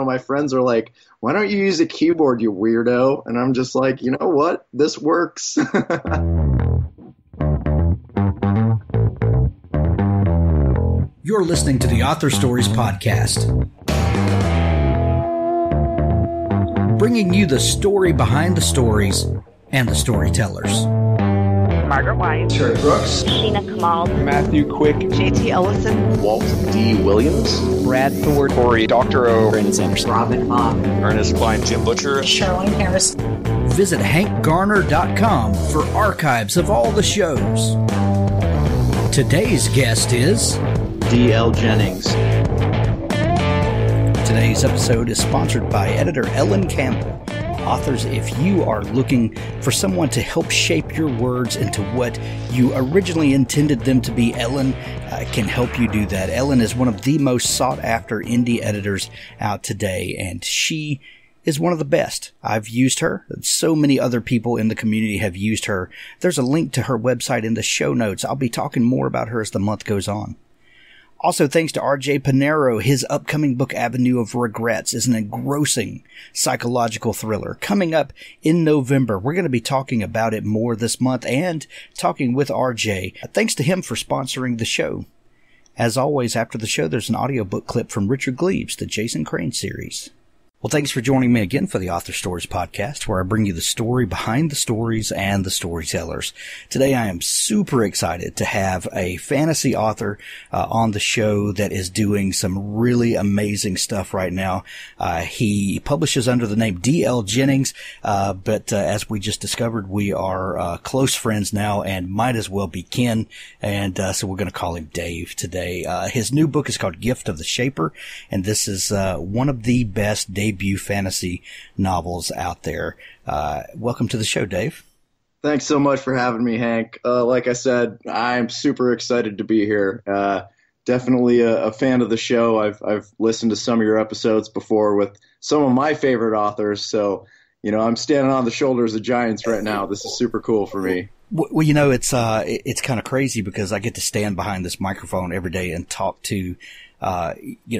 my friends are like, why don't you use a keyboard, you weirdo? And I'm just like, you know what? This works. You're listening to the Author Stories Podcast, bringing you the story behind the stories and the storytellers. Margaret White, Terry Brooks, Sheena Kamal, Matthew Quick, JT Ellison, Walt D. Williams, Brad Ford, Corey, Dr. O, Brandon Sanderson, Robin Hobb, Ernest Klein, Jim Butcher, Charlene Harris. Visit hankgarner.com for archives of all the shows. Today's guest is DL Jennings. Today's episode is sponsored by editor Ellen Campbell. Authors, if you are looking for someone to help shape your words into what you originally intended them to be, Ellen can help you do that. Ellen is one of the most sought-after indie editors out today, and she is one of the best. I've used her. So many other people in the community have used her. There's a link to her website in the show notes. I'll be talking more about her as the month goes on. Also, thanks to R.J. Panero, his upcoming book, Avenue of Regrets, is an engrossing psychological thriller coming up in November. We're going to be talking about it more this month and talking with R.J. Thanks to him for sponsoring the show. As always, after the show, there's an audiobook clip from Richard Gleaves, the Jason Crane series. Well, thanks for joining me again for the Author Stories Podcast, where I bring you the story behind the stories and the storytellers. Today, I am super excited to have a fantasy author on the show that is doing some really amazing stuff right now. He publishes under the name DL Jennings, but as we just discovered, we are close friends now and might as well be kin, and so we're going to call him Dave today. His new book is called Gift of the Shaper, and this is one of the best debut fantasy novels out there. Welcome to the show, Dave. Thanks so much for having me, Hank. Like I said, I'm super excited to be here. Definitely a fan of the show. I've listened to some of your episodes before with some of my favorite authors, so I'm standing on the shoulders of giants right now. This is super cool for me. Well, it's kind of crazy because I get to stand behind this microphone every day and talk to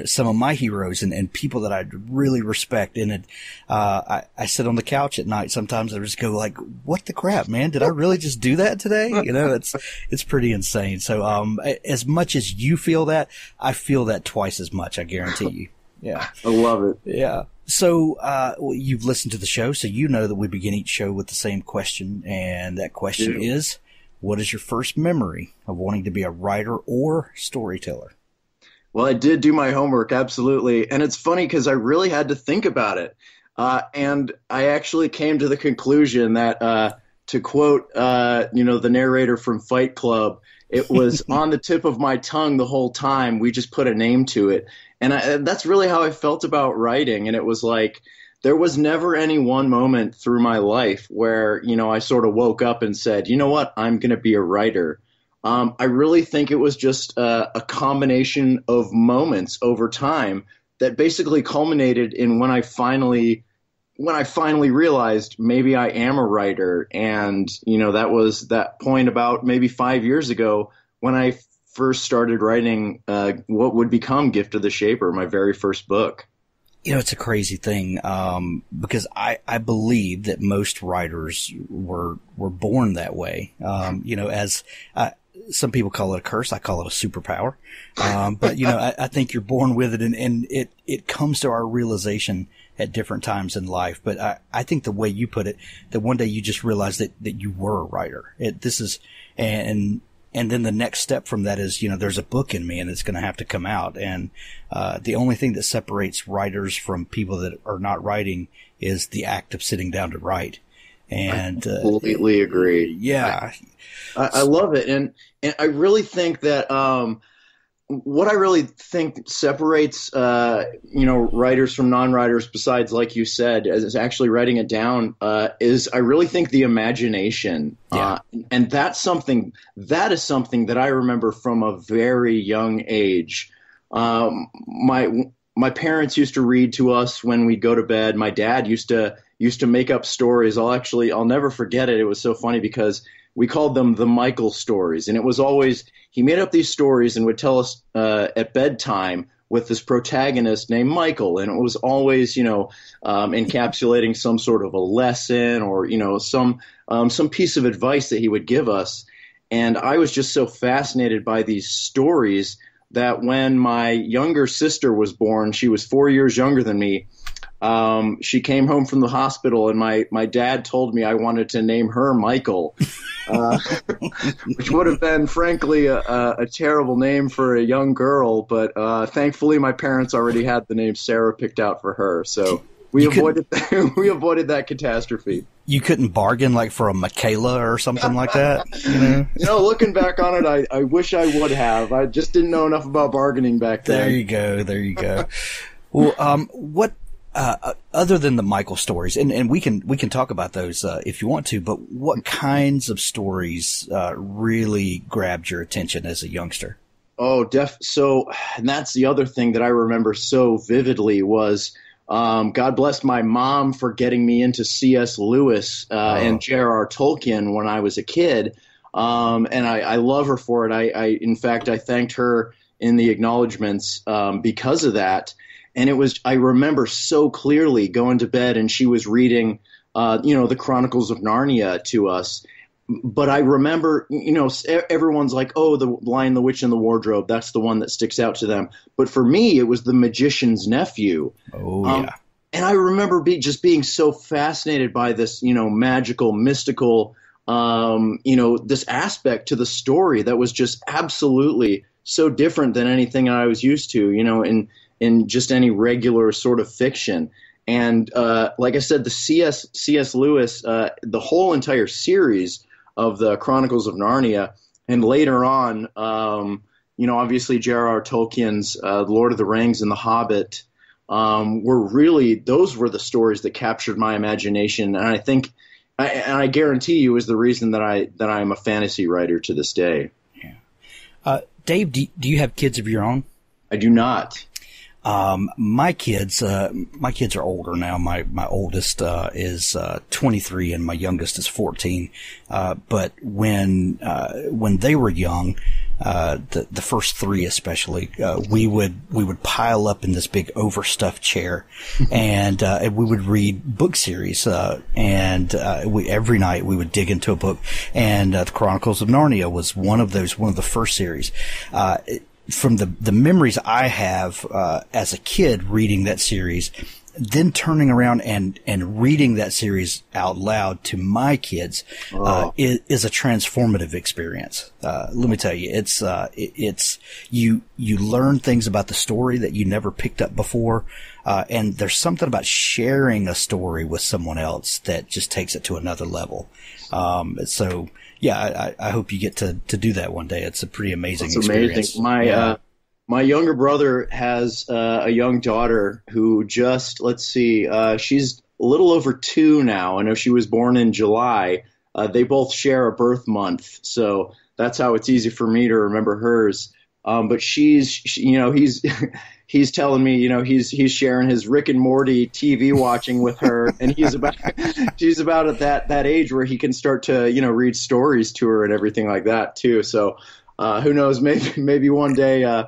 some of my heroes and people that I really respect. And I sit on the couch at night sometimes and I just go like, what the crap, man? Did I really just do that today? It's pretty insane. So, as much as you feel that, I feel that twice as much, I guarantee you. Yeah. I love it. Yeah. So, you've listened to the show, so you know that we begin each show with the same question. And that question is, what is your first memory of wanting to be a writer or storyteller? Well, I did do my homework, absolutely. And it's funny because I really had to think about it. And I actually came to the conclusion that, to quote, the narrator from Fight Club, it was on the tip of my tongue the whole time. We just put a name to it. And that's really how I felt about writing. And it was like, there was never any one moment through my life where, I sort of woke up and said, you know what, I'm going to be a writer. I really think it was just a combination of moments over time that basically culminated in when I finally realized maybe I am a writer. And, that was that point about maybe 5 years ago when I first started writing what would become Gift of the Shaper, my very first book. It's a crazy thing because I believe that most writers were born that way. As some people call it a curse. I call it a superpower. But, I think you're born with it and it comes to our realization at different times in life. But I think the way you put it, that one day you just realize that you were a writer. And then the next step from that is, there's a book in me and it's going to have to come out. And the only thing that separates writers from people that are not writing is the act of sitting down to write. And I completely agree. Yeah. I love it. And I really think that what I really think separates writers from non-writers, besides, like you said, is actually writing it down, is I really think the imagination. Yeah. And that is something that I remember from a very young age. My parents used to read to us when we'd go to bed. My dad used to make up stories. I'll never forget it. It was so funny because we called them the Michael stories. And it was always, he made up these stories and would tell us at bedtime with this protagonist named Michael, and it was always, encapsulating some sort of a lesson or, some piece of advice that he would give us. And I was just so fascinated by these stories that when my younger sister was born, she was 4 years younger than me. She came home from the hospital, and my dad told me I wanted to name her Michael, which would have been, frankly, a terrible name for a young girl. But thankfully, my parents already had the name Sarah picked out for her, so we avoided that catastrophe. You couldn't bargain like for a Michaela or something like that? Looking back on it, I wish I would have. I just didn't know enough about bargaining back then. There you go. Well, what other than the Michael stories, and we can talk about those if you want to, but what kinds of stories really grabbed your attention as a youngster? Oh, so, and that's the other thing that I remember so vividly was, God bless my mom for getting me into C.S. Lewis and J.R.R. Tolkien when I was a kid, and I love her for it. In fact, I thanked her in the acknowledgments because of that. And I remember so clearly going to bed and she was reading, the Chronicles of Narnia to us. But I remember, everyone's like, oh, the Lion, the Witch, and the Wardrobe. That's the one that sticks out to them. But for me, it was The Magician's Nephew. Oh, yeah. And I remember just being so fascinated by this, magical, mystical, this aspect to the story that was just absolutely so different than anything I was used to, in just any regular sort of fiction. And like I said, the C.S. Lewis, the whole entire series of the Chronicles of Narnia, and later on, obviously J.R.R. Tolkien's Lord of the Rings and The Hobbit those were the stories that captured my imagination. And I think, and I guarantee you, is the reason that I am a fantasy writer to this day. Yeah. Dave, do you have kids of your own? I do not. My kids are older now. My oldest, is, 23 and my youngest is 14. But when they were young, the first three especially, we would pile up in this big overstuffed chair and we would read book series, every night we would dig into a book, and the Chronicles of Narnia was one of the first series. From the memories I have as a kid reading that series, then turning around and reading that series out loud to my kids is a transformative experience. Let me tell you, it's you learn things about the story that you never picked up before, and there's something about sharing a story with someone else that just takes it to another level. So. Yeah, I hope you get to do that one day. It's a pretty amazing experience. Amazing. My younger brother has a young daughter who just, she's a little over 2 now. I know she was born in July. They both share a birth month, so that's how it's easy for me to remember hers. But he's telling me, he's sharing his Rick and Morty TV watching with her, and she's about at that age where he can start to, read stories to her and everything like that too. So, who knows, maybe one day,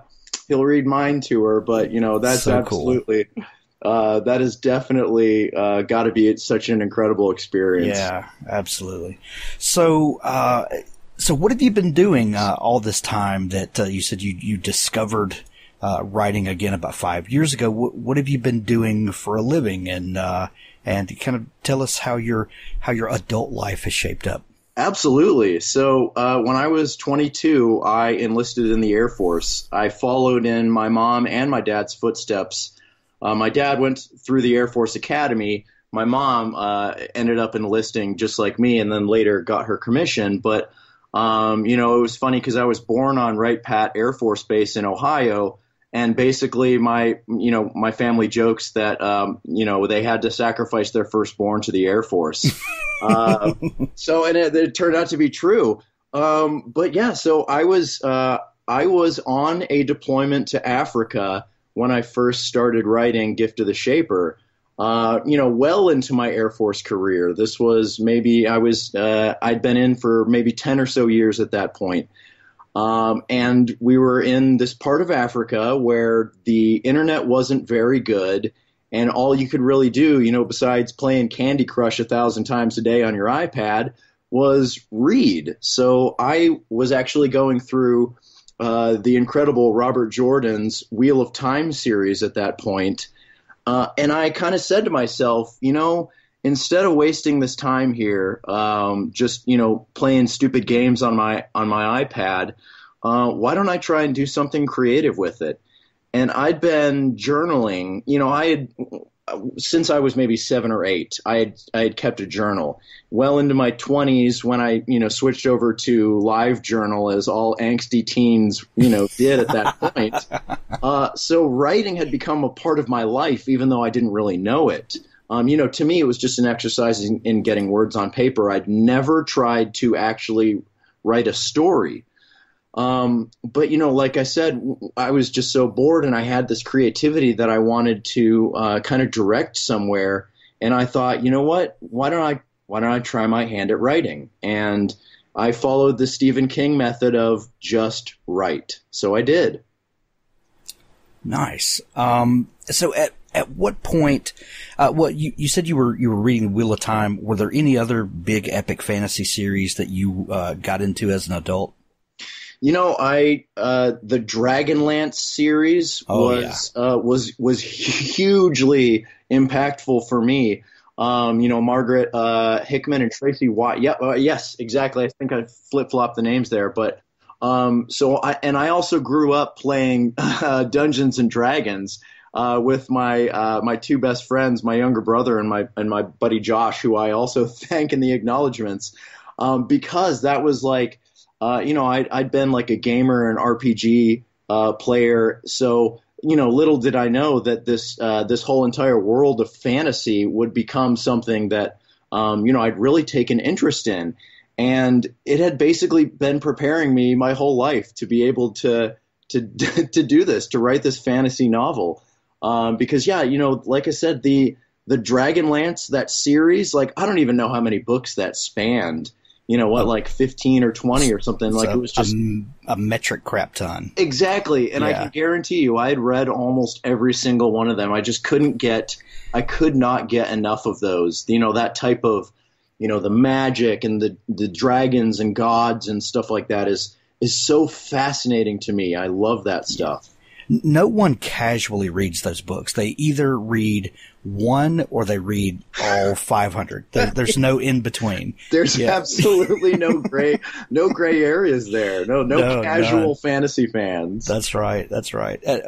he'll read mine to her, but that's so absolutely, cool. That is definitely, got to be such an incredible experience. Yeah, absolutely. So what have you been doing, all this time that, you said you discovered, writing again about 5 years ago? What have you been doing for a living, and kind of tell us how your adult life has shaped up? Absolutely. So when I was 22, I enlisted in the Air Force. I followed in my mom and my dad's footsteps. My dad went through the Air Force Academy. My mom ended up enlisting just like me, and then later got her commission. But it was funny because I was born on Wright Pat Air Force Base in Ohio. And basically my family jokes that, they had to sacrifice their firstborn to the Air Force. And it turned out to be true. But yeah, so I was on a deployment to Africa when I first started writing Gift of the Shaper, well into my Air Force career. This was maybe I'd been in for maybe 10 or so years at that point. And we were in this part of Africa where the internet wasn't very good. And all you could really do, besides playing Candy Crush 1,000 times a day on your iPad, was read. So I was actually going through the incredible Robert Jordan's Wheel of Time series at that point. And I kind of said to myself, instead of wasting this time here, just, playing stupid games on my iPad, why don't I try and do something creative with it? And I'd been journaling, since I was maybe 7 or 8, I had kept a journal. Well into my 20s, when I, switched over to live journal, as all angsty teens, did at that point. So writing had become a part of my life, even though I didn't really know it. To me, it was just an exercise in getting words on paper. I'd never tried to actually write a story. But like I said, I was just so bored, and I had this creativity that I wanted to kind of direct somewhere. And I thought, what? Why don't I try my hand at writing? And I followed the Stephen King method of just write. So I did. Nice. So at what point? You said you were reading Wheel of Time. Were there any other big epic fantasy series that you got into as an adult? The Dragonlance series was hugely impactful for me. Margaret Hickman and Tracy Watt. Yeah, yes, exactly. I think I flip-flopped the names there, but I also grew up playing Dungeons and Dragons with my two best friends, my younger brother and my buddy Josh, who I also thank in the acknowledgments, because that was like. I'd been like a gamer and RPG player, so little did I know that this whole entire world of fantasy would become something that I'd really taken interest in, and it had basically been preparing me my whole life to be able to do this, to write this fantasy novel, because like I said, the Dragonlance, that series, like I don't even know how many books that spanned. Like 15 or 20 or something. Like it was just a metric crap ton. Exactly. And I can guarantee you, I had read almost every single one of them. I just could not get enough of those. That type of, the magic and the dragons and gods and stuff like that is so fascinating to me. I love that stuff. No one casually reads those books. They either read one or they read all 500. There's no in between. There's absolutely no gray areas there. No casual fantasy fans. That's right.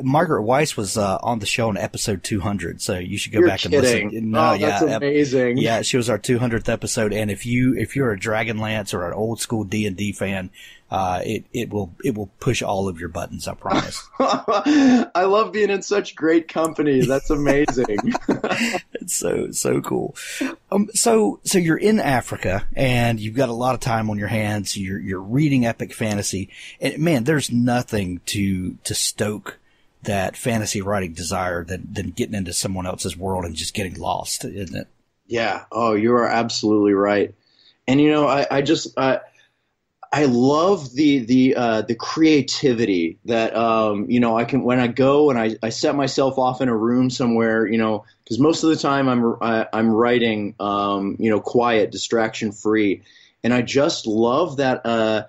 Margaret Weiss was on the show in episode 200, so you should go back and listen. No, that's amazing. Yeah, she was our 200th episode, and if you're a Dragonlance or an old school D&D fan, it will push all of your buttons, I promise. I love being in such great company. That's amazing. It's so cool. So you're in Africa and you've got a lot of time on your hands. You're reading epic fantasy, and man, there's nothing to stoke that fantasy writing desire than getting into someone else's world and just getting lost, isn't it? Yeah. Oh, you are absolutely right. And I love the creativity that I can, when I go and I set myself off in a room somewhere, because most of the time I'm writing quiet, distraction free, and I just love that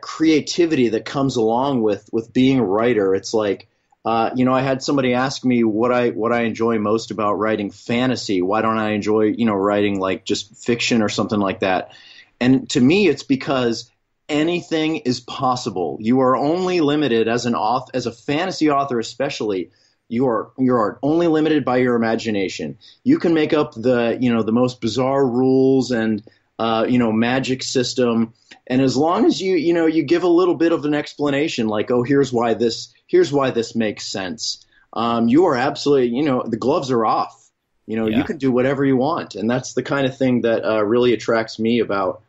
creativity that comes along with being a writer. It's like I had somebody ask me what I enjoy most about writing fantasy. Why don't I enjoy writing like just fiction or something like that? And to me, it's because anything is possible. You are only limited as a fantasy author, especially. You are only limited by your imagination. You can make up the most bizarre rules and magic system, and as long as you give a little bit of an explanation, like, oh, here's why this makes sense. You are absolutely the gloves are off. You can do whatever you want, and that's the kind of thing that really attracts me about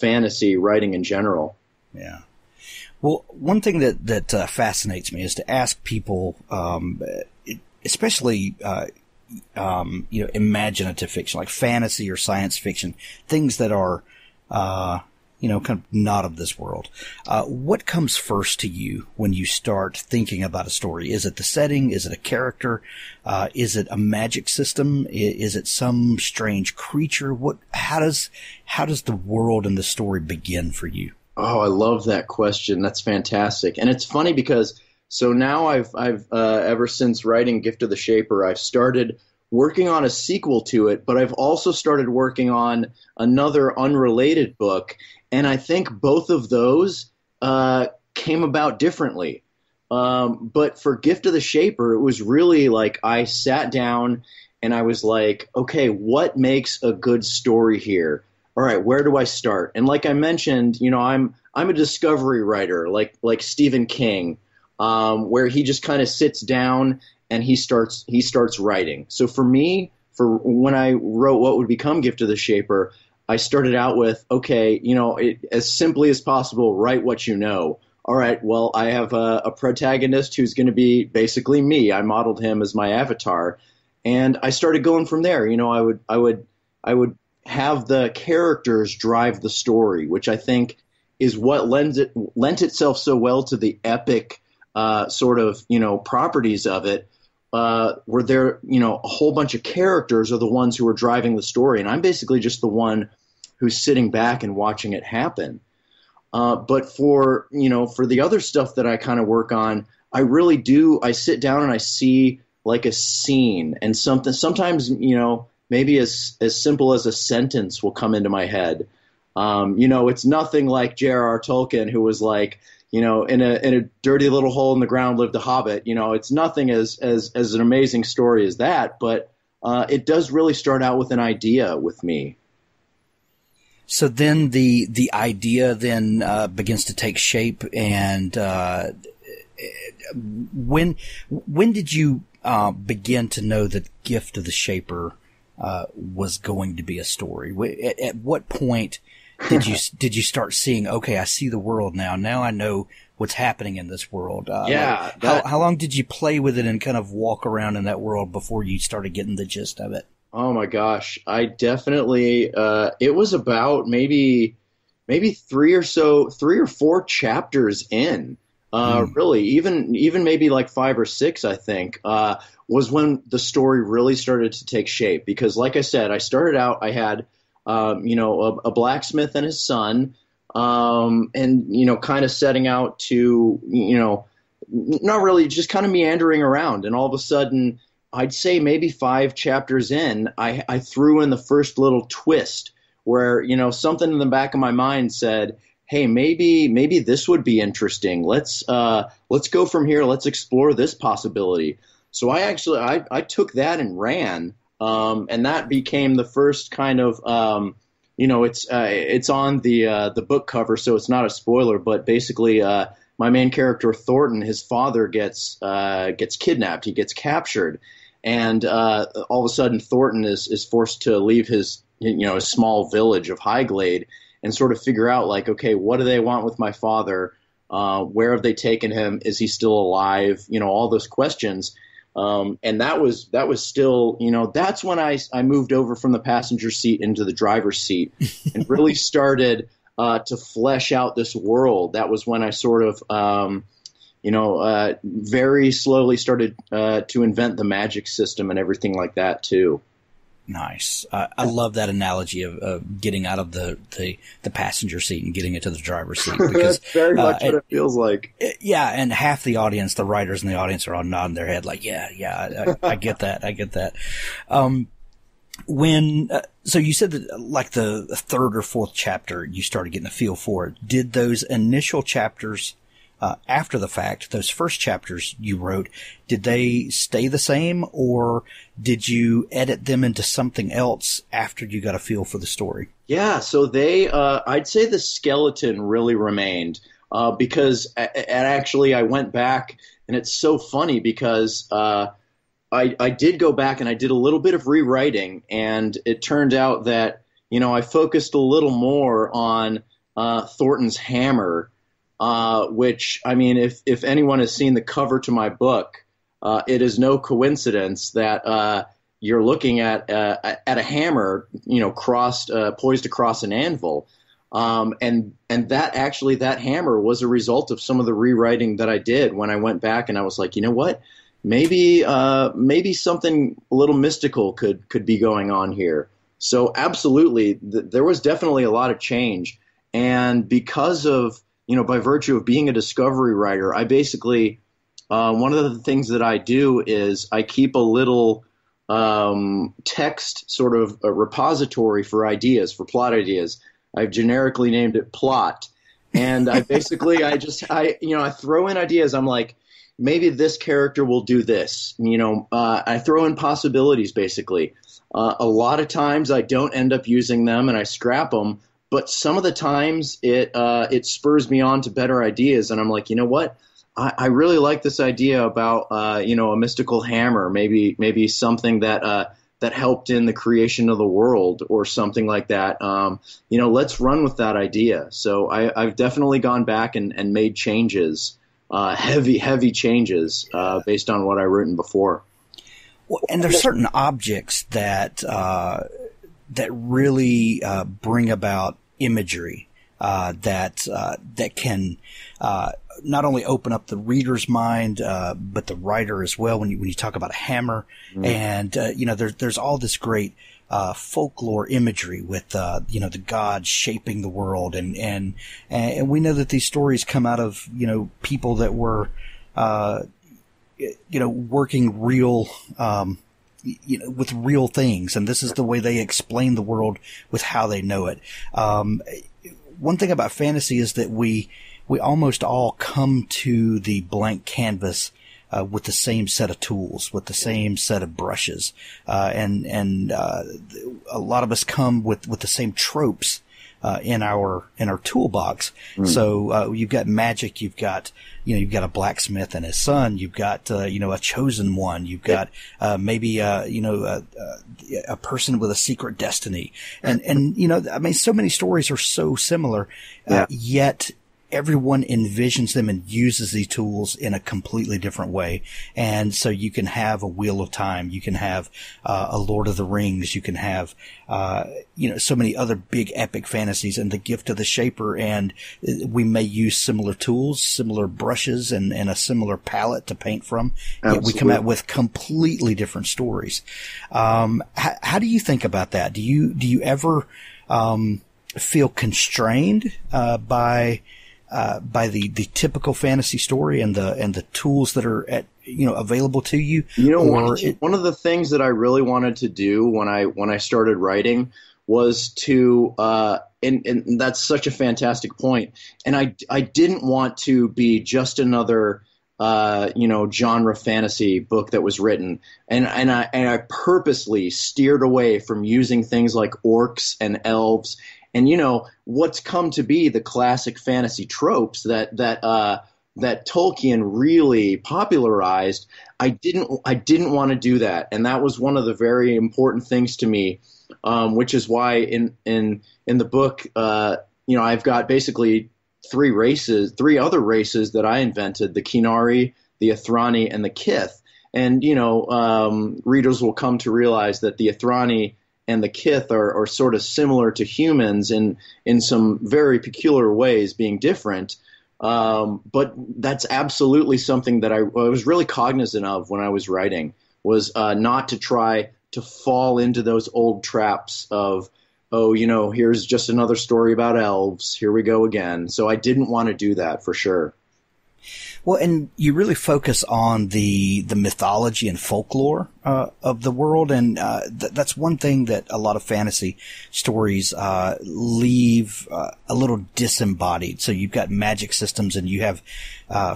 fantasy writing in general. Yeah. Well, one thing that fascinates me is to ask people, especially imaginative fiction, like fantasy or science fiction, things that are kind of not of this world. What comes first to you when you start thinking about a story? Is it the setting? Is it a character? Is it a magic system? Is it some strange creature? How does the world and the story begin for you? Oh, I love that question. That's fantastic. And it's funny because so now I've ever since writing Gift of the Shaper, I've started working on a sequel to it, but I've also started working on another unrelated book. And I think both of those came about differently. But for Gift of the Shaper, it was really like I sat down and I was like, okay, what makes a good story here? All right, where do I start? And like I mentioned, I'm a discovery writer, like Stephen King, where he just kind of sits down and he starts writing. So for me, for when I wrote what would become Gift of the Shaper, I started out with, okay, as simply as possible, write what you know. All right, well, I have a protagonist who's going to be basically me. I modeled him as my avatar, and I started going from there. I would have the characters drive the story, which I think is what lent itself so well to the epic sort of properties of it. Where there, a whole bunch of characters are the ones who are driving the story, and I'm basically just the one who's sitting back and watching it happen. But for the other stuff that I kind of work on, I really do. I sit down and I see like a scene and something. Sometimes, maybe as simple as a sentence will come into my head. It's nothing like J.R.R. Tolkien, who was like, in a dirty little hole in the ground lived a hobbit. It's nothing as an amazing story as that, but it does really start out with an idea with me. So then the idea then begins to take shape, and when did you begin to know that Gift of the Shaper was going to be a story? At what point did you start seeing, okay, I see the world now. Now I know what's happening in this world. How long did you play with it and kind of walk around in that world before you started getting the gist of it? Oh my gosh, I definitely. It was about maybe 3 or 4 chapters in. Really, even maybe like 5 or 6, I think, was when the story really started to take shape. Because, like I said, I started out. I had a blacksmith and his son, and kind of setting out to not really, just kind of meandering around, and all of a sudden, I'd say maybe 5 chapters in, I threw in the first little twist where, something in the back of my mind said, hey, maybe this would be interesting. Let's go from here. Let's explore this possibility. So I took that and ran, and that became the first kind of, it's on the book cover, so it's not a spoiler, but basically, my main character, Thornton, his father gets kidnapped. He gets captured. And all of a sudden, Thornton is forced to leave his small village of HIGHGLADE and sort of figure out, like, okay, what do they want with my father? Where have they taken him? Is he still alive? All those questions. And that was still, that's when I moved over from the passenger seat into the driver's seat and really started to flesh out this world. That was when I sort of very slowly started to invent the magic system and everything like that too. Nice. I love that analogy of getting out of the passenger seat and getting into the driver's seat. Because that's very much what it feels like. Yeah, and half the audience, the writers in the audience, are all nodding their head like, yeah, I get that. I get that. So you said that like the 3rd or 4th chapter, you started getting a feel for it. Did those initial chapters, after the fact, those first chapters you wrote, did they stay the same, or did you edit them into something else after you got a feel for the story? Yeah, so they, I'd say the skeleton really remained, because actually I went back, and it's so funny because, I did go back and I did a little bit of rewriting, and it turned out that, I focused a little more on, Thornton's hammer, which, I mean, if anyone has seen the cover to my book, it is no coincidence that you're looking at a hammer, poised across an anvil. And that hammer was a result of some of the rewriting that I did when I went back and I was like, you know what? Maybe something a little mystical could be going on here. So absolutely, there was definitely a lot of change. And because of, by virtue of being a discovery writer, I basically, one of the things that I do is I keep a little text sort of a repository for ideas, for plot ideas. I've generically named it plot. And I basically, I throw in ideas. I'm like, maybe this character will do this. I throw in possibilities, basically. A lot of times I don't end up using them and I scrap them. But some of the times it spurs me on to better ideas. And I'm like, you know what? I really like this idea about, a mystical hammer, maybe something that helped in the creation of the world or something like that. Let's run with that idea. So I've definitely gone back and made changes, heavy changes based on what I've written before. Well, and there's certain objects that really bring about imagery that can not only open up the reader's mind, but the writer as well. When you talk about a hammer, and there's all this great folklore imagery with the gods shaping the world, and we know that these stories come out of people that were working real. With real things, and this is the way they explain the world with how they know it. One thing about fantasy is that we almost all come to the blank canvas with the same set of tools, with the same set of brushes, and a lot of us come with the same tropes in our toolbox. So you've got magic, you've got a blacksmith and his son, you've got a chosen one, you've got maybe a person with a secret destiny, and so many stories are so similar, yet everyone envisions them and uses these tools in a completely different way. And so you can have a Wheel of Time, you can have a Lord of the Rings, you can have so many other big epic fantasies, and the gift of the shaper. And we may use similar tools, similar brushes, and a similar palette to paint from. Yet we come out with completely different stories. How do you think about that? Do you ever feel constrained by the typical fantasy story and the tools that are available to you? One of the things that I really wanted to do when I started writing was to and that's such a fantastic point. And I didn't want to be just another genre fantasy book that was written, and I purposely steered away from using things like orcs and elves. And what's come to be the classic fantasy tropes that Tolkien really popularized. I didn't want to do that, and that was one of the very important things to me, which is why in the book, I've got basically three other races that I invented: the Kienari, the Athrani, and the Khyth. And readers will come to realize that the Athrani and the Khyth are sort of similar to humans in some very peculiar ways, being different. But that's absolutely something that I was really cognizant of when I was writing, was not to try to fall into those old traps of, here's just another story about elves. Here we go again. So I didn't want to do that for sure. Well, and you really focus on the mythology and folklore of the world, and that's one thing that a lot of fantasy stories leave a little disembodied. So you've got magic systems, and you have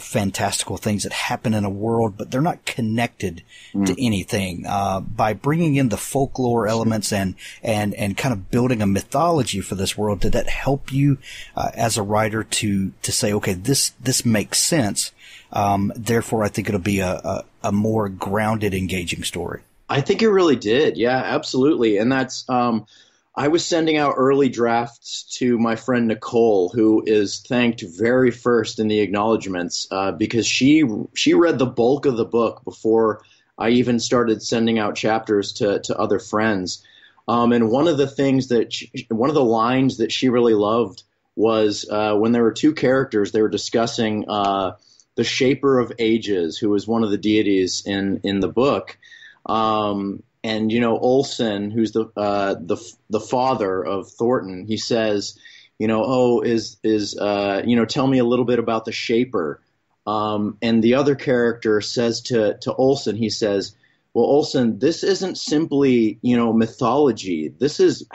fantastical things that happen in a world, but they're not connected to anything. By bringing in the folklore elements and kind of building a mythology for this world, did that help you as a writer to say, okay, this makes sense? Therefore, I think it'll be a more grounded, engaging story. I think it really did. Yeah, absolutely. And that's I was sending out early drafts to my friend Nicole, who is thanked very first in the acknowledgments, because she read the bulk of the book before I even started sending out chapters to other friends. And one of one of the lines that she really loved was when there were two characters, they were discussing the Shaper of Ages, who was one of the deities in the book. And Olson, who's the father of Thornton, he says, tell me a little bit about the Shaper. And the other character says to Olson, he says, well, Olson, this isn't simply, mythology. This is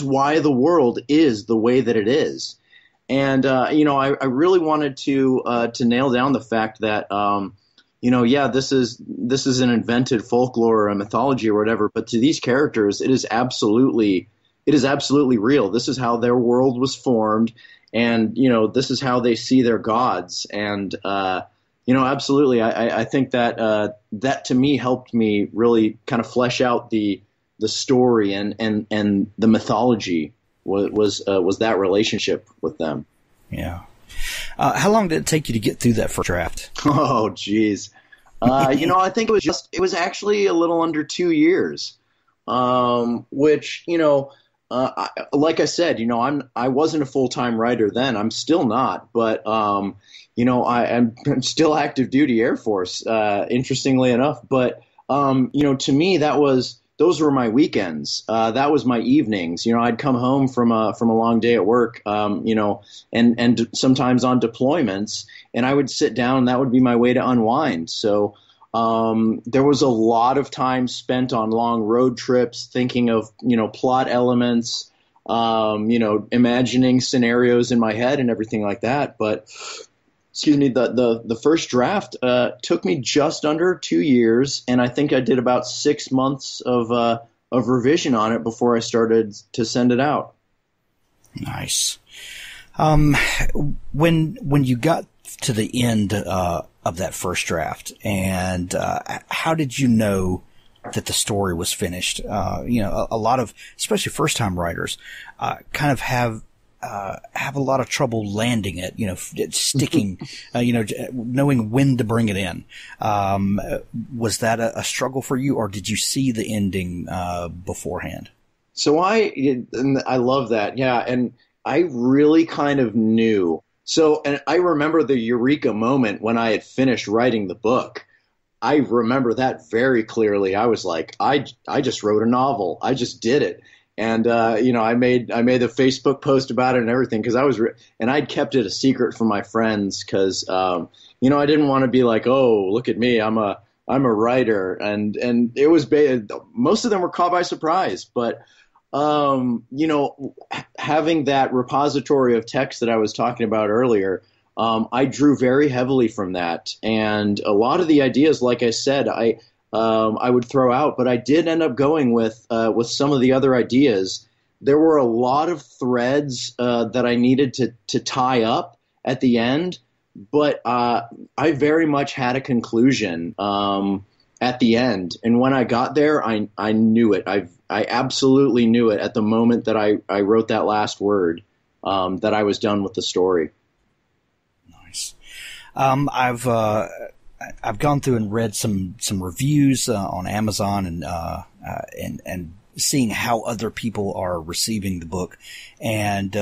why the world is the way that it is. And, I really wanted to nail down the fact that, this is an invented folklore or a mythology or whatever, but to these characters, it is absolutely real. This is how their world was formed. And, this is how they see their gods. And, absolutely. I think that that to me helped me really kind of flesh out the story and the mythology was that relationship with them. Yeah. How long did it take you to get through that first draft? Oh, geez. I think it was actually a little under 2 years, which, like I said, I wasn't a full-time writer then. I'm still not, but, I'm still active duty Air Force, interestingly enough. But, to me, those were my weekends. That was my evenings. I'd come home from a long day at work, and sometimes on deployments, and I would sit down, and that would be my way to unwind. So, there was a lot of time spent on long road trips, thinking of, plot elements, imagining scenarios in my head and everything like that. But, excuse me, the first draft took me just under 2 years, and I think I did about 6 months of revision on it before I started to send it out. Nice. When you got to the end of that first draft, and how did you know that the story was finished? A lot of, especially first-time writers, kind of have a lot of trouble landing it, sticking, knowing when to bring it in. Was that a struggle for you, or did you see the ending beforehand? So I love that. Yeah. And I really kind of knew. So, and I remember the Eureka moment when I had finished writing the book. I remember that very clearly. I was like, I just wrote a novel. I just did it. And, I made a Facebook post about it and everything, because and I'd kept it a secret from my friends because, I didn't want to be like, oh, look at me, I'm a writer. And it was, most of them were caught by surprise. But, having that repository of text that I was talking about earlier, I drew very heavily from that. And a lot of the ideas, like I said, I would throw out, but I did end up going with some of the other ideas. There were a lot of threads that I needed to tie up at the end, but I very much had a conclusion at the end. And when I got there, I knew it. I absolutely knew it at the moment that I wrote that last word, that I was done with the story. Nice. I've gone through and read some reviews on Amazon and seeing how other people are receiving the book. And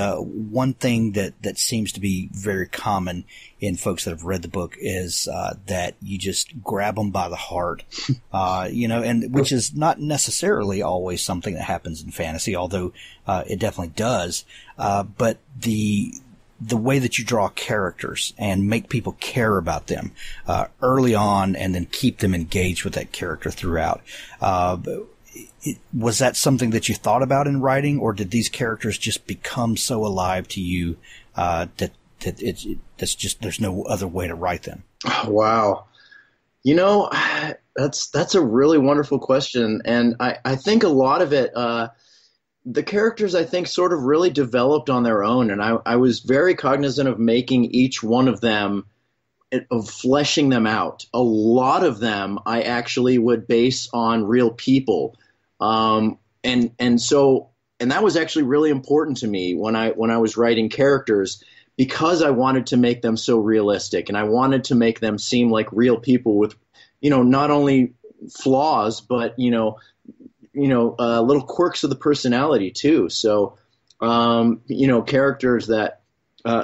one thing that seems to be very common in folks that have read the book is that you just grab them by the heart, and which is not necessarily always something that happens in fantasy, although it definitely does. But the way that you draw characters and make people care about them early on, and then keep them engaged with that character throughout. Was that something that you thought about in writing, or did these characters just become so alive to you that there's no other way to write them? Oh, wow. That's a really wonderful question. And I think a lot of it, the characters, I think, sort of really developed on their own. And I was very cognizant of making each one of them, of fleshing them out. A lot of them I actually would base on real people. And that was actually really important to me when I was writing characters, because I wanted to make them so realistic, and I wanted to make them seem like real people with, not only flaws, but, little quirks of the personality too. So, characters that,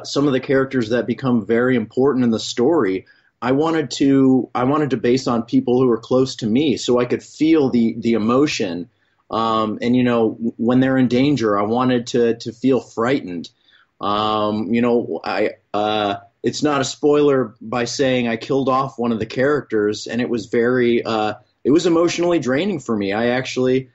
some of the characters that become very important in the story, I wanted to base on people who are close to me, so I could feel the emotion. When they're in danger, I wanted to feel frightened. It's not a spoiler by saying I killed off one of the characters, and it was it was emotionally draining for me. I actually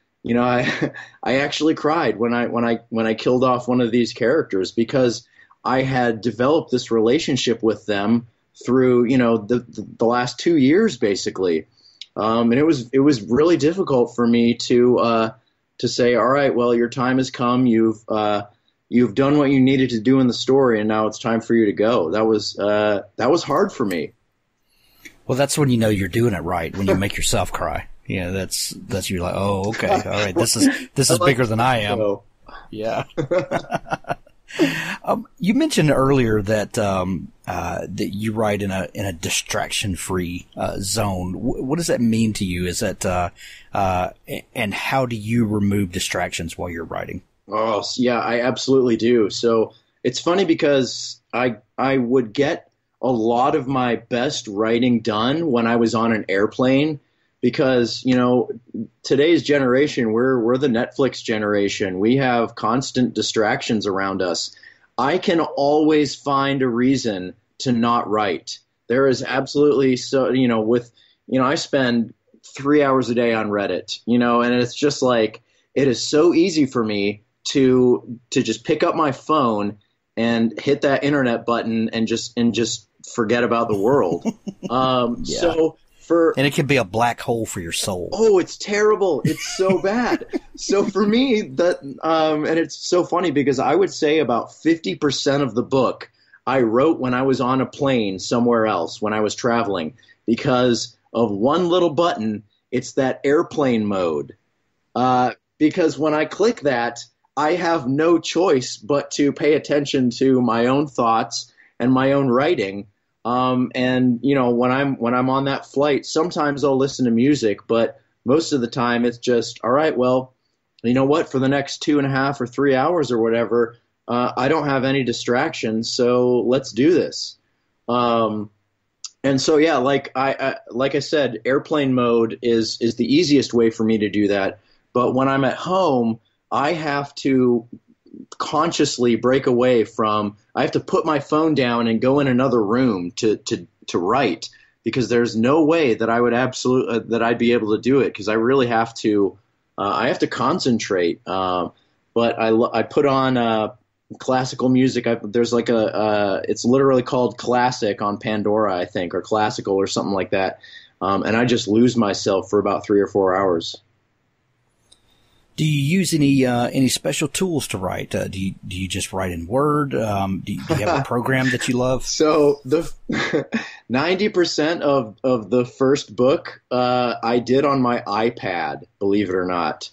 cried when I killed off one of these characters, because I had developed this relationship with them through, the last 2 years basically. And it was really difficult for me to say, all right, well, your time has come. You've done what you needed to do in the story, and now it's time for you to go. That was hard for me. Well, that's when you know you're doing it right, when you make yourself cry. Yeah, that's you're like, oh, okay, all right, this is bigger than I am. So. Yeah. You mentioned earlier that that you write in a distraction-free zone. What does that mean to you? Is that and how do you remove distractions while you're writing? Oh, yeah, I absolutely do. So it's funny because I would get a lot of my best writing done when I was on an airplane, because, today's generation, we're the Netflix generation. We have constant distractions around us. I can always find a reason to not write. There is absolutely I spend 3 hours a day on Reddit, and it's just like, it is so easy for me to just pick up my phone and hit that internet button and just forget about the world. Yeah. And it can be a black hole for your soul. Oh, it's terrible. It's so bad. So for me, and it's so funny because I would say about 50% of the book I wrote when I was on a plane somewhere else, when I was traveling, because of one little button. It's that airplane mode. Because when I click that, I have no choice but to pay attention to my own thoughts and my own writing. And when I'm on that flight, sometimes I'll listen to music, but most of the time it's just, all right, well, you know what, for the next 2.5 or 3 hours or whatever, I don't have any distractions, so let's do this. And so, yeah, like I said, airplane mode is the easiest way for me to do that. But when I'm at home, I have to consciously break away from. I have to put my phone down and go in another room to write, because there's no way that I would that I'd be able to do it, because I really have to. I have to concentrate. But I put on classical music. There's like it's literally called Classic on Pandora, I think, or Classical or something like that. And I just lose myself for about 3 or 4 hours. Do you use any special tools to write? Do you just write in Word? Do you have a program that you love? So the 90% of the first book I did on my iPad, believe it or not.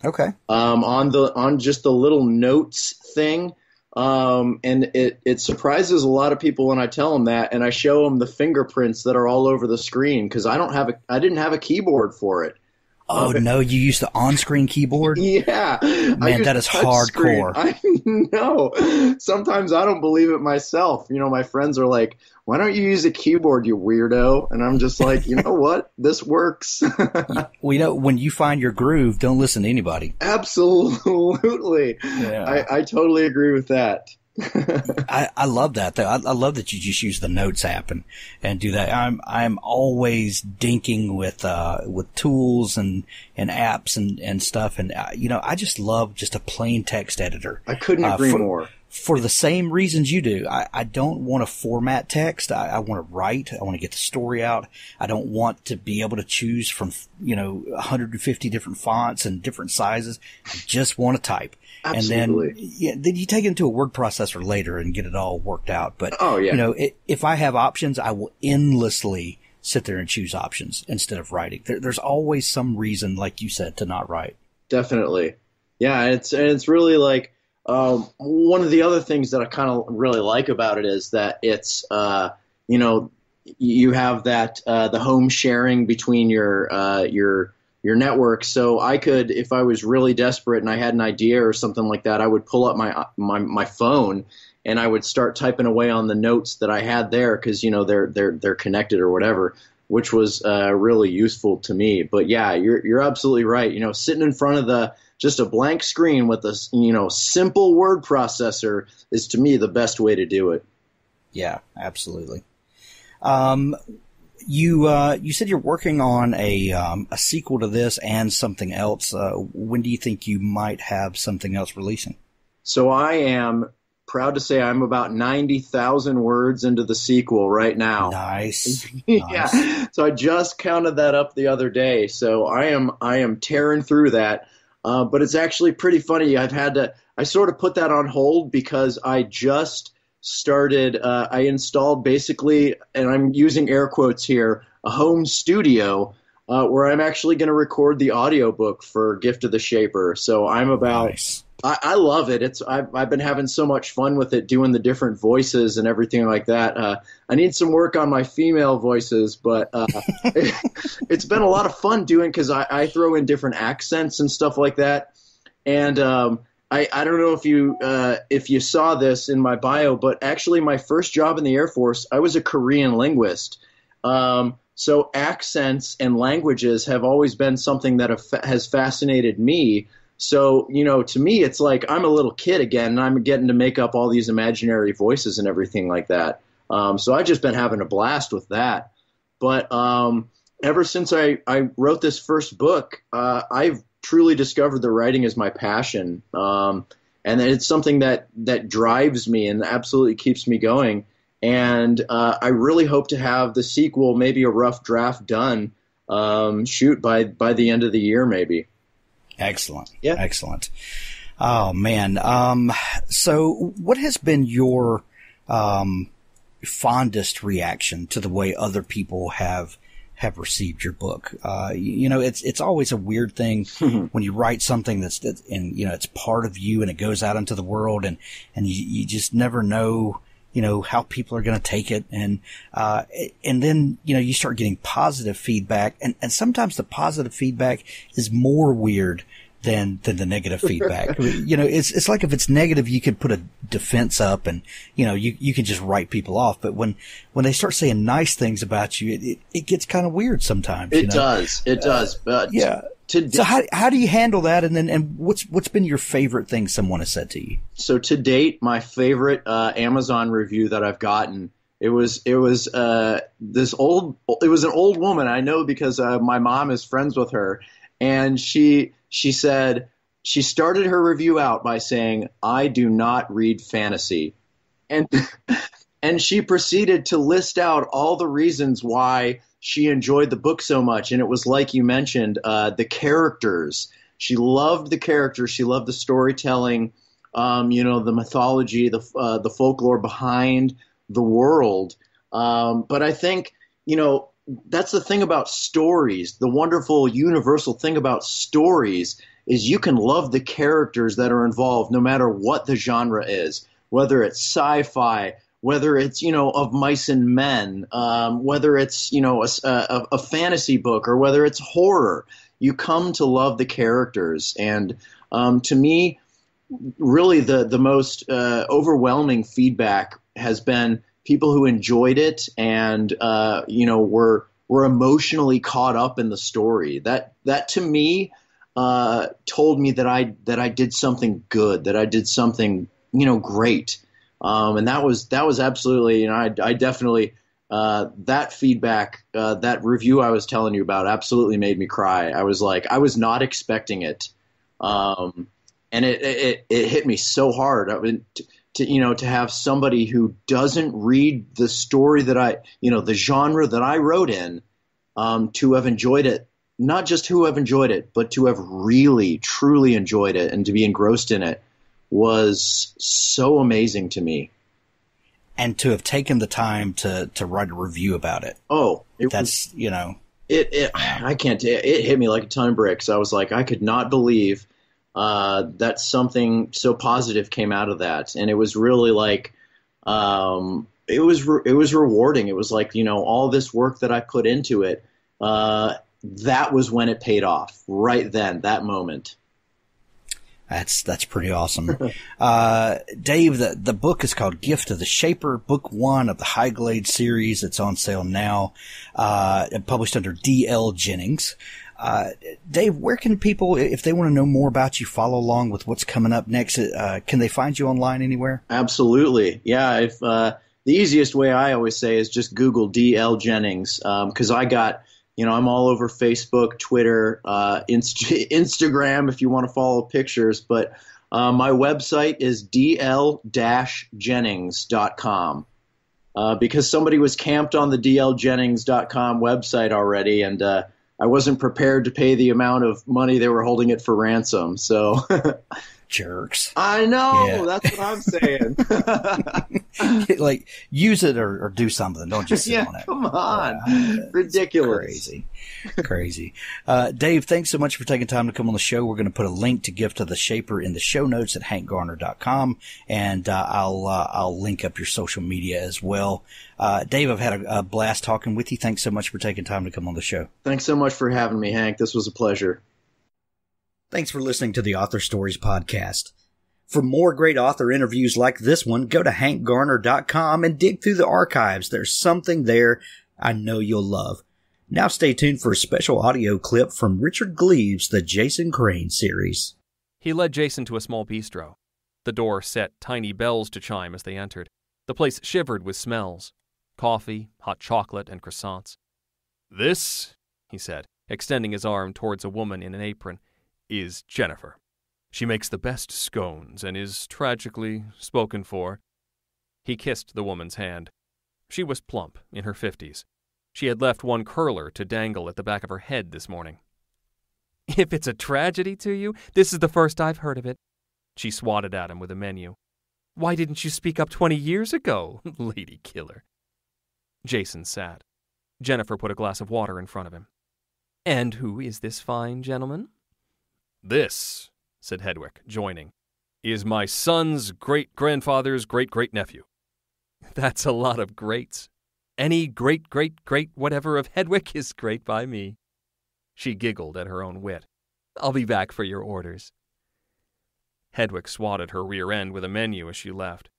Okay. On just the little notes thing. And it surprises a lot of people when I tell them that, and I show them the fingerprints that are all over the screen, because I didn't have a keyboard for it. Oh, no, you use the on-screen keyboard? Yeah. Man, that is hardcore. I know. Sometimes I don't believe it myself. My friends are like, why don't you use a keyboard, you weirdo? And I'm just like, you know what? This works. When you find your groove, don't listen to anybody. Absolutely. Yeah. I totally agree with that. I love that though. I love that you just use the Notes app and do that. I'm always dinking with tools and apps and stuff. And, I just love just a plain text editor. I couldn't agree more. For the same reasons you do. I don't want to format text. I want to write. I want to get the story out. I don't want to be able to choose from, 150 different fonts and different sizes. I just want to type. Absolutely. And then you take it into a word processor later and get it all worked out. But, oh, yeah. If I have options, I will endlessly sit there and choose options instead of writing. There's always some reason, like you said, to not write. Definitely. Yeah. It's really like, one of the other things that I kind of really like about it is that it's, you have that, the home sharing between your your network. So I could, if I was really desperate and I had an idea or something like that, I would pull up my phone and I would start typing away on the notes that I had there because, they're connected or whatever, which was really useful to me. But yeah, you're absolutely right. Sitting in front of just a blank screen with a, simple word processor is, to me, the best way to do it. Yeah, absolutely. You said you're working on a sequel to this and something else. When do you think you might have something else releasing? So I am proud to say I'm about 90,000 words into the sequel right now. Nice. Yeah. So I just counted that up the other day. So I am tearing through that. But it's actually pretty funny. I sort of put that on hold because I just started, I installed basically, and I'm using air quotes here, a home studio where I'm actually going to record the audiobook for Gift of the Shaper. So I'm about, nice. I love it. I've been having so much fun with it, doing the different voices and everything like that. I need some work on my female voices, but it's been a lot of fun doing, because I throw in different accents and stuff like that. And I don't know if you saw this in my bio, but actually my first job in the Air Force, I was a Korean linguist. So accents and languages have always been something that has fascinated me. So, to me, it's like I'm a little kid again, and I'm getting to make up all these imaginary voices and everything like that. So I've just been having a blast with that. But ever since I wrote this first book, I've truly discovered that writing is my passion. And it's something that drives me and absolutely keeps me going. And I really hope to have the sequel, maybe a rough draft done, by the end of the year, maybe. Excellent. Yeah. Excellent. Oh, man. So what has been your fondest reaction to the way other people have received your book? It's always a weird thing when you write something that's it's part of you and it goes out into the world, and you just never know, how people are going to take it. And then, you start getting positive feedback, and sometimes the positive feedback is more weird than the negative feedback. It's like if it's negative, you could put a defense up and, you can just write people off. But when they start saying nice things about you, it gets kind of weird sometimes. It does. But yeah. So how do you handle that? And what's been your favorite thing someone has said to you? So to date, my favorite Amazon review that I've gotten, it was an old woman I know because my mom is friends with her, and she said she started her review out by saying, "I do not read fantasy," and and she proceeded to list out all the reasons why she enjoyed the book so much. And it was, like you mentioned, the characters. She loved the characters. She loved the storytelling, the mythology, the folklore behind the world. But I think, that's the thing about stories. The wonderful universal thing about stories is you can love the characters that are involved no matter what the genre is, whether it's sci-fi, whether it's, of mice and men, whether it's, a fantasy book, or whether it's horror. You come to love the characters. And to me, really the most overwhelming feedback has been people who enjoyed it and, were emotionally caught up in the story. That to me told me that I did something good, that I did something, great. And that was absolutely, I definitely, that feedback, that review I was telling you about absolutely made me cry. I was not expecting it. And it hit me so hard. I mean, to have somebody who doesn't read the story that the genre that I wrote in, to have enjoyed it, not just who have enjoyed it, but to have really, truly enjoyed it and to be engrossed in it, was so amazing to me. And to have taken the time to write a review about it. Oh, it hit me like a ton of bricks. I was like, I could not believe that something so positive came out of that. And it was really like, it was rewarding. It was like, all this work that I put into it, that was when it paid off, right then, that moment. That's pretty awesome. Dave, the book is called Gift of the Shaper, Book 1 of the HIGHGLADE series. It's on sale now, published under DL Jennings. Dave, where can people, if they want to know more about you, follow along with what's coming up next, can they find you online anywhere? Absolutely. Yeah, if the easiest way I always say is just Google DL Jennings, because I got, I'm all over Facebook, Twitter, Instagram if you want to follow pictures. But my website is dl-jennings.com because somebody was camped on the dljennings.com website already, and I wasn't prepared to pay the amount of money they were holding it for ransom. So jerks. I know. Yeah. That's what I'm saying. Like, use it or do something. Don't just sit on it. Come on. Ridiculous. Crazy. Dave, thanks so much for taking time to come on the show. We're going to put a link to Gift of the Shaper in the show notes at hankgarner.com, and I'll link up your social media as well. Dave, I've had a blast talking with you. Thanks so much for taking time to come on the show. Thanks so much for having me, Hank. This was a pleasure. Thanks for listening to the Author Stories podcast. For more great author interviews like this one, go to hankgarner.com and dig through the archives. There's something there I know you'll love. Now stay tuned for a special audio clip from Richard Gleaves' The Jason Crane series. He led Jason to a small bistro. The door set tiny bells to chime as they entered. The place shivered with smells. Coffee, hot chocolate, and croissants. "This," he said, extending his arm towards a woman in an apron, "is Jennifer. She makes the best scones and is tragically spoken for." He kissed the woman's hand. She was plump, in her 50s. She had left one curler to dangle at the back of her head this morning. "If it's a tragedy to you, this is the first I've heard of it." She swatted at him with a menu. "Why didn't you speak up 20 years ago, lady killer?" Jason sat. Jennifer put a glass of water in front of him. "And who is this fine gentleman?" "This," said Hedwig, joining, "is my son's great-grandfather's great-great-nephew." "That's a lot of greats. Any great-great-great-whatever of Hedwig is great by me." She giggled at her own wit. "I'll be back for your orders." Hedwig swatted her rear end with a menu as she left.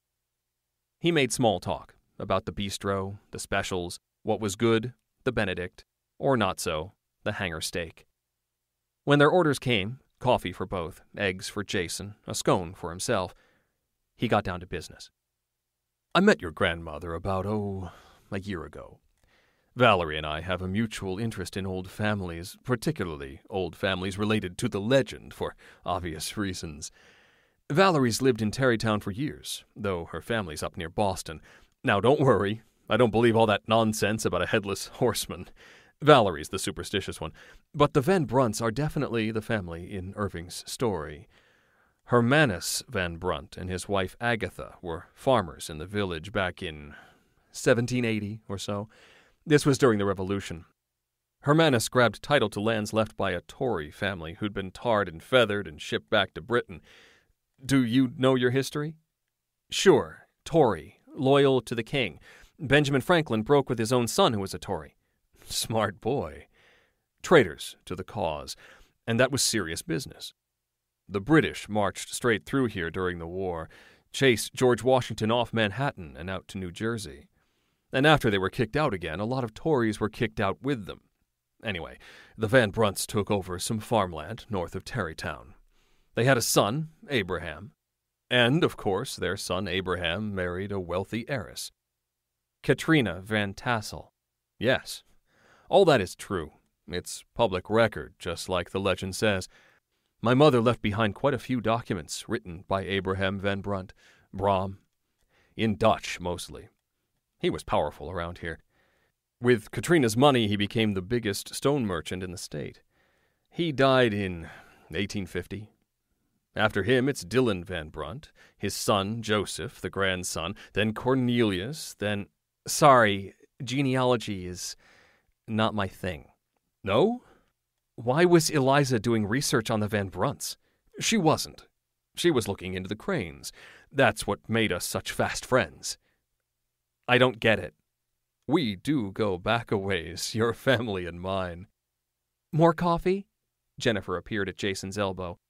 He made small talk about the bistro, the specials, what was good, the Benedict, or not so, the hanger steak. When their orders came, coffee for both, eggs for Jason, a scone for himself, he got down to business. "I met your grandmother about, a year ago. Valerie and I have a mutual interest in old families, particularly old families related to the legend for obvious reasons. Valerie's lived in Tarrytown for years, though her family's up near Boston. Now don't worry, I don't believe all that nonsense about a Headless Horseman. Valerie's the superstitious one, but the Van Brunts are definitely the family in Irving's story. Hermanus Van Brunt and his wife Agatha were farmers in the village back in 1780 or so. This was during the Revolution. Hermanus grabbed title to lands left by a Tory family who'd been tarred and feathered and shipped back to Britain. Do you know your history? Sure, Tory, loyal to the king. Benjamin Franklin broke with his own son who was a Tory. Smart boy. Traitors to the cause, and that was serious business. The British marched straight through here during the war, chased George Washington off Manhattan and out to New Jersey. And after they were kicked out again, a lot of Tories were kicked out with them. Anyway, the Van Brunts took over some farmland north of Tarrytown. They had a son, Abraham. And, of course, their son Abraham married a wealthy heiress. Katrina Van Tassel. Yes, all that is true. It's public record, just like the legend says. My mother left behind quite a few documents written by Abraham Van Brunt, Brom, in Dutch mostly. He was powerful around here. With Katrina's money, he became the biggest stone merchant in the state. He died in 1850. After him, it's Dylan Van Brunt, his son Joseph, the grandson, then Cornelius, then... Sorry, genealogy is not my thing. No? Why was Eliza doing research on the Van Brunts? She wasn't. She was looking into the Cranes. That's what made us such fast friends. I don't get it. We do go back a ways, your family and mine. More coffee? Jennifer appeared at Jason's elbow.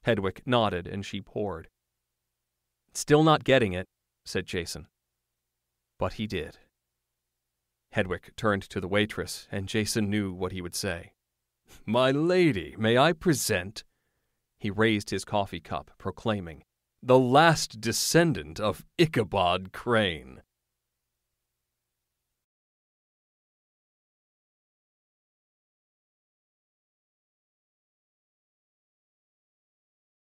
Hedwig nodded, and she poured. Still not getting it, said Jason. But he did. Hedwig turned to the waitress, and Jason knew what he would say. My lady, may I present? He raised his coffee cup, proclaiming, the last descendant of Ichabod Crane.